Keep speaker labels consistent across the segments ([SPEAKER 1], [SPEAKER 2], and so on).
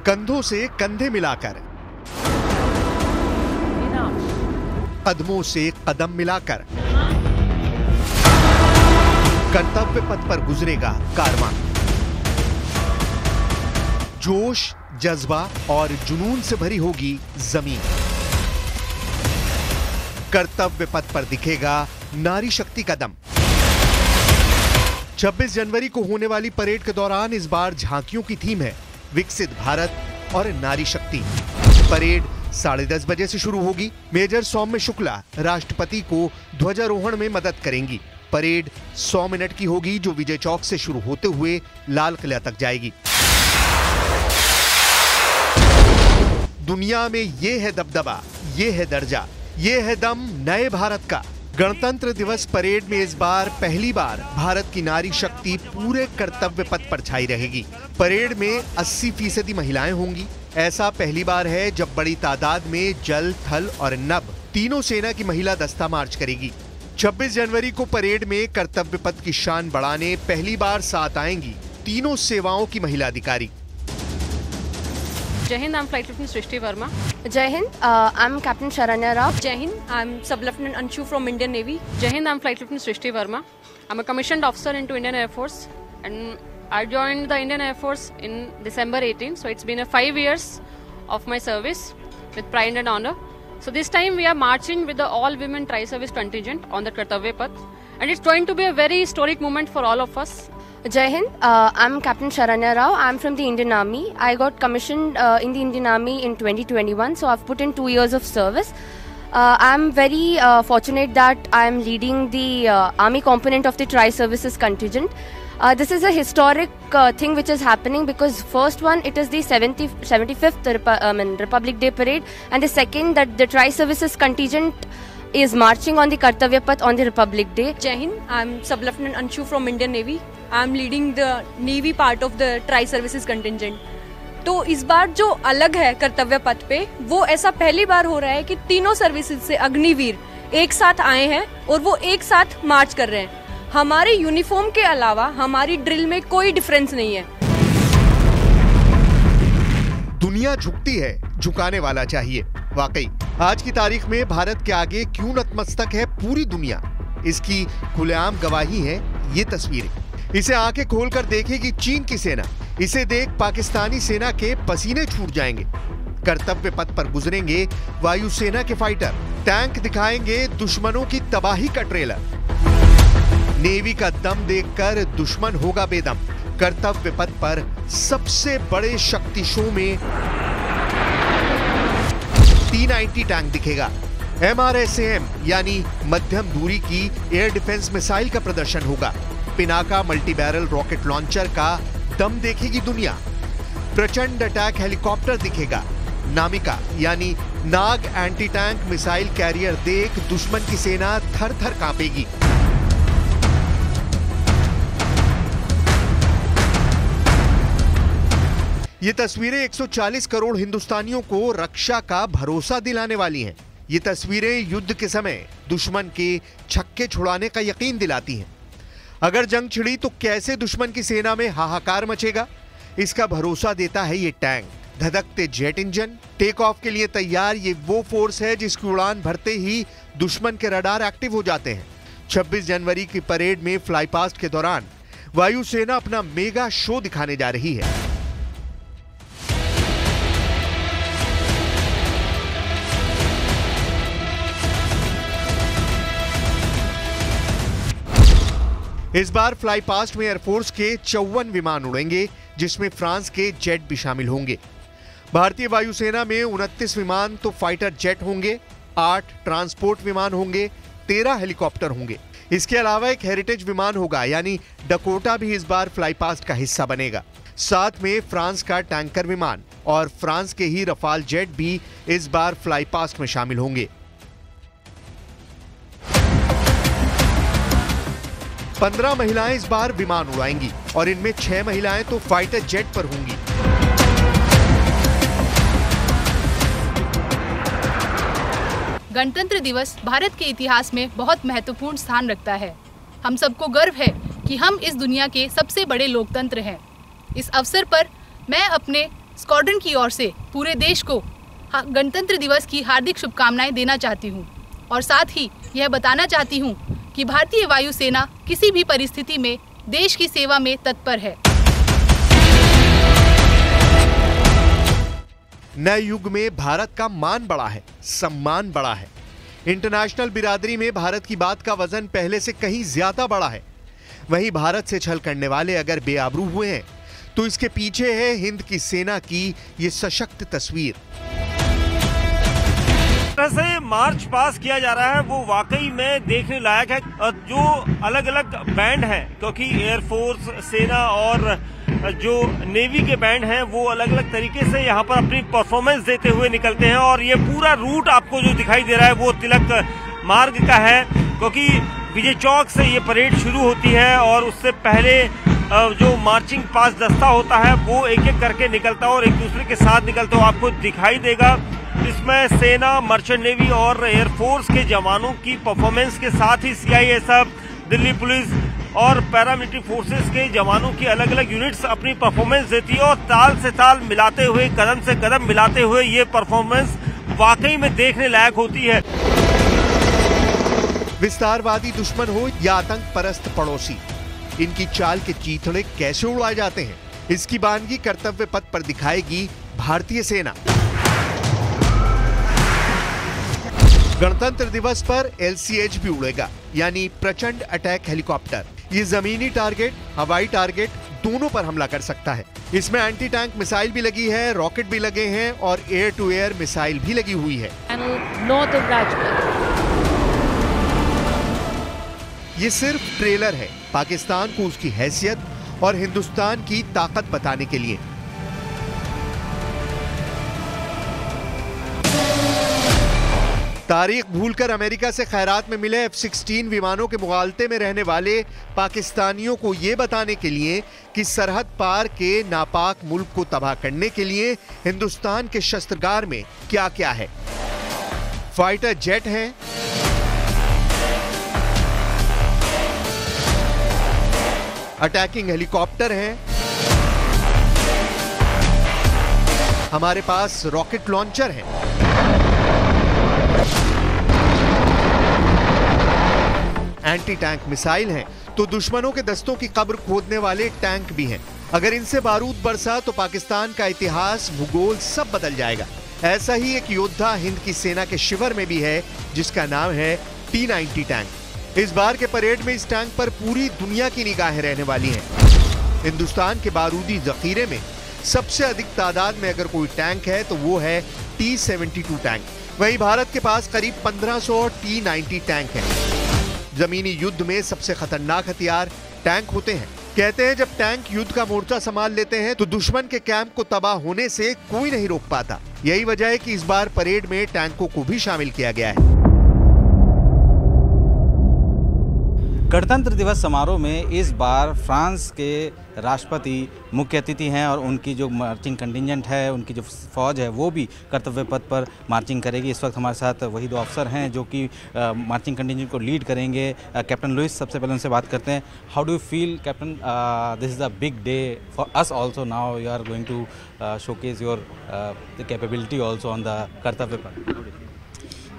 [SPEAKER 1] कंधों से कंधे मिलाकर, कदमों से कदम मिलाकर कर्तव्य पथ पर गुजरेगा कारवां। जोश, जज्बा और जुनून से भरी होगी जमीन। कर्तव्य पथ पर दिखेगा नारी शक्ति का दम। 26 जनवरी को होने वाली परेड के दौरान इस बार झांकियों की थीम है विकसित भारत और नारी शक्ति। परेड 10:30 बजे से शुरू होगी। मेजर सौम्य शुक्ला राष्ट्रपति को ध्वजारोहण में मदद करेंगी। परेड 100 मिनट की होगी, जो विजय चौक से शुरू होते हुए लाल किला तक जाएगी। दुनिया में ये है दबदबा, ये है दर्जा, ये है दम नए भारत का। गणतंत्र दिवस परेड में इस बार पहली बार भारत की नारी शक्ति पूरे कर्तव्य पथ पर छाई रहेगी। परेड में 80% महिलाएं होंगी। ऐसा पहली बार है जब बड़ी तादाद में जल, थल और नभ तीनों सेना की महिला दस्ता मार्च करेगी। 26 जनवरी को परेड में कर्तव्य पथ की शान बढ़ाने पहली बार साथ आएंगी तीनों सेवाओं की महिला अधिकारी।
[SPEAKER 2] जय Hind, I am flight lieutenant Srishti Verma.
[SPEAKER 3] Jai Hind, I'm Captain Sharanya Rao.
[SPEAKER 2] Jai Hind, I'm Sub Lieutenant Anshu from Indian Navy. Jai Hind, I'm Flight Lieutenant Srishti Verma. I'm a commissioned officer into Indian Air Force, and I joined the Indian Air Force in December 18. So it's been 5 years of my service with pride and honor. So this time we are marching with the all-women tri-service contingent on the Kartavya Path, and it's going to be a very historic moment for all of us.
[SPEAKER 3] Jai Hind, I'm Captain Sharanya Rao. I'm from the Indian Army. I got commissioned in the Indian Army in 2021, so I've put in 2 years of service. I'm very fortunate that I'm leading the Army component of the Tri-Services contingent. This is a historic thing which is happening because first one, it is the 75th Republic Day parade, and the second, that the Tri-Services contingent is marching on the Kartavya Path on the Republic Day.
[SPEAKER 2] Jai Hind, I'm Sub Lieutenant Anshu from Indian Navy. I'm leading the Navy part of the Tri-Services contingent. तो इस बार जो अलग है कर्तव्य पथ पे, वो ऐसा पहली बार हो रहा है कि तीनों सर्विसेज से अग्निवीर एक साथ आए हैं और वो एक साथ मार्च कर रहे हैं। हमारे यूनिफॉर्म के अलावा हमारी ड्रिल में कोई डिफरेंस नहीं है।
[SPEAKER 1] दुनिया झुकती है, झुकाने वाला चाहिए। वाकई आज की तारीख में भारत के आगे क्यों नतमस्तक है पूरी दुनिया, इसकी खुलेआम गवाही है ये तस्वीरें। इसे आंखें खोलकर देखेगी चीन की सेना, इसे देख पाकिस्तानी सेना के पसीने छूट जाएंगे। कर्तव्य पथ पर गुजरेंगे वायुसेना के फाइटर, टैंक दिखाएंगे दुश्मनों की तबाही का ट्रेलर। नेवी का दम देखकर दुश्मन होगा बेदम। कर्तव्य पथ पर सबसे बड़े शक्ति शो में T-90 टैंक दिखेगा। MRSAM यानी मध्यम दूरी की एयर डिफेंस मिसाइल का प्रदर्शन होगा। Pinaka multi barrel rocket launcher का दम देखेगी दुनिया। प्रचंड अटैक हेलीकॉप्टर दिखेगा। नामिका यानी नाग एंटी टैंक मिसाइल कैरियर देख दुश्मन की सेना थर थर कांपेगी। ये तस्वीरें 140 करोड़ हिंदुस्तानियों को रक्षा का भरोसा दिलाने वाली हैं। ये तस्वीरें युद्ध के समय दुश्मन के छक्के छुड़ाने का यकीन दिलाती हैं। अगर जंग छिड़ी तो कैसे दुश्मन की सेना में हाहाकार मचेगा, इसका भरोसा देता है ये टैंक। धधकते जेट इंजन, टेक ऑफ के लिए तैयार ये वो फोर्स है जिसकी उड़ान भरते ही दुश्मन के रडार एक्टिव हो जाते हैं। 26 जनवरी की परेड में फ्लाई पास्ट के दौरान वायुसेना अपना मेगा शो दिखाने जा रही है। इस बार फ्लाई पास्ट में एयरफोर्स के 54 विमान उड़ेंगे, जिसमें फ्रांस के जेट भी शामिल होंगे। भारतीय वायुसेना में 29 विमान तो फाइटर जेट होंगे, 8 ट्रांसपोर्ट विमान होंगे, 13 हेलीकॉप्टर होंगे। इसके अलावा एक हेरिटेज विमान होगा, यानी डकोटा भी इस बार फ्लाई पास्ट का हिस्सा बनेगा। साथ में फ्रांस का टैंकर विमान और फ्रांस के ही रफाल जेट भी इस बार फ्लाई पास्ट में शामिल होंगे। 15 महिलाएं इस बार विमान उड़ाएंगी और इनमें 6 महिलाएं तो फाइटर जेट पर होंगी।
[SPEAKER 4] गणतंत्र दिवस भारत के इतिहास में बहुत महत्वपूर्ण स्थान रखता है। हम सबको गर्व है कि हम इस दुनिया के सबसे बड़े लोकतंत्र हैं। इस अवसर पर मैं अपने स्क्वाड्रन की ओर से पूरे देश को गणतंत्र दिवस की हार्दिक शुभकामनाएं देना चाहती हूं और साथ ही यह बताना चाहती हूं कि भारतीय वायुसेना किसी भी परिस्थिति में देश की सेवा में तत्पर है।
[SPEAKER 1] नए युग में भारत का मान बढ़ा है, सम्मान बढ़ा है। इंटरनेशनल बिरादरी में भारत की बात का वजन पहले से कहीं ज्यादा बढ़ा है। वहीं भारत से छल करने वाले अगर बेआबरू हुए हैं तो इसके पीछे है हिंद की सेना की ये सशक्त तस्वीर।
[SPEAKER 5] से मार्च पास किया जा रहा है वो वाकई में देखने लायक है। जो अलग अलग बैंड हैं, क्योंकि एयरफोर्स, सेना और जो नेवी के बैंड हैं वो अलग अलग तरीके से यहाँ पर अपनी परफॉर्मेंस देते हुए निकलते हैं। और ये पूरा रूट आपको जो दिखाई दे रहा है वो तिलक मार्ग का है, क्योंकि विजय चौक से ये परेड शुरू होती है और उससे पहले जो मार्चिंग पास दस्ता होता है वो एक एक करके निकलता है और एक दूसरे के साथ निकलता है। आपको दिखाई देगा इसमें सेना, मर्चेंट नेवी और एयरफोर्स के जवानों की परफॉर्मेंस के साथ ही सीआईएसएफ, दिल्ली पुलिस और पैरामिलिट्री फोर्सेस के जवानों की अलग अलग यूनिट्स अपनी परफॉर्मेंस देती है और ताल से ताल मिलाते हुए, कदम से कदम मिलाते हुए ये परफॉर्मेंस वाकई में देखने लायक होती है।
[SPEAKER 1] विस्तारवादी दुश्मन हो या आतंक परस्त पड़ोसी, इनकी चाल के चीथड़े कैसे उड़ाए जाते हैं, इसकी बानगी कर्तव्य पथ पर दिखाएगी भारतीय सेना। गणतंत्र दिवस पर LCH भी उड़ेगा, यानी प्रचंड अटैक हेलीकॉप्टर। ये जमीनी टारगेट, हवाई टारगेट दोनों पर हमला कर सकता है। इसमें एंटी टैंक मिसाइल भी लगी है, रॉकेट भी लगे हैं और एयर टू एयर मिसाइल भी लगी हुई है। ये सिर्फ ट्रेलर है पाकिस्तान को उसकी हैसियत और हिंदुस्तान की ताकत बताने के लिए। तारीख भूलकर अमेरिका से खैरात में मिले F-16 विमानों के मुगालते में रहने वाले पाकिस्तानियों को यह बताने के लिए कि सरहद पार के नापाक मुल्क को तबाह करने के लिए हिंदुस्तान के शस्त्रागार में क्या क्या है। फाइटर जेट हैं, अटैकिंग हेलीकॉप्टर हैं, हमारे पास रॉकेट लॉन्चर हैं, एंटी टैंक मिसाइल हैं, तो दुश्मनों के दस्तों की कब्र खोदने वाले टैंक भी हैं। अगर इनसे बारूद बरसा तो पाकिस्तान का इतिहास, भूगोल सब बदल जाएगा। ऐसा ही एक योद्धा हिंद की सेना के शिविर में भी है, जिसका नाम है T-90 टैंक। इस बार के परेड में इस टैंक पर पूरी दुनिया की निगाहें रहने वाली हैं। हिंदुस्तान के बारूदी जखीरे में सबसे अधिक तादाद में अगर कोई टैंक है तो वो है T-72 टैंक। वहीं भारत के पास करीब 1500 T-90 टैंक हैं। जमीनी युद्ध में सबसे खतरनाक हथियार टैंक होते हैं। कहते हैं जब टैंक युद्ध का मोर्चा संभाल लेते हैं तो दुश्मन के कैंप को तबाह होने से कोई नहीं रोक पाता। यही वजह है कि इस बार परेड में टैंकों को भी शामिल किया गया है।
[SPEAKER 6] गणतंत्र दिवस समारोह में इस बार फ्रांस के राष्ट्रपति मुख्य अतिथि हैं और उनकी जो मार्चिंग कंटिजेंट है, उनकी जो फौज है वो भी कर्तव्य पथ पर मार्चिंग करेगी। इस वक्त हमारे साथ वही दो अफसर हैं जो कि मार्चिंग कंटिजेंट को लीड करेंगे। कैप्टन लुइस, सबसे पहले उनसे बात करते हैं। How do you feel captain, this is a big day for us also, now you are going to showcase your capability also on the Kartavya Path.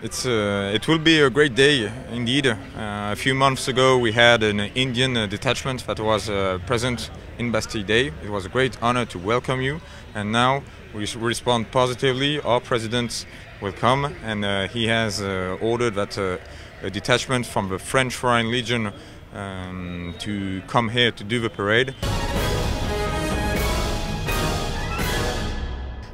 [SPEAKER 7] It will be a great day indeed. A few months ago we had an Indian detachment that was present in Bastille Day. It was a great honor to welcome you, and now we respond positively. Our president will come, and he has ordered that a detachment from the French Foreign Legion to come here to do the parade.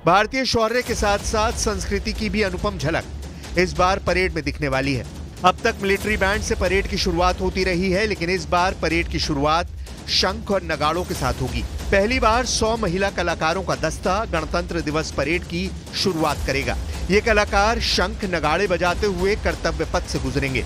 [SPEAKER 1] भारतीय शौर्य के साथ साथ संस्कृति की भी अनुपम झलक इस बार parade में दिखने वाली है। अब तक मिलिट्री बैंड से परेड की शुरुआत होती रही है, लेकिन इस बार परेड की शुरुआत शंख और नगाड़ों के साथ होगी। पहली बार 100 महिला कलाकारों का दस्ता गणतंत्र दिवस परेड की शुरुआत करेगा। ये कलाकार शंख नगाड़े बजाते हुए कर्तव्य पथ से गुजरेंगे।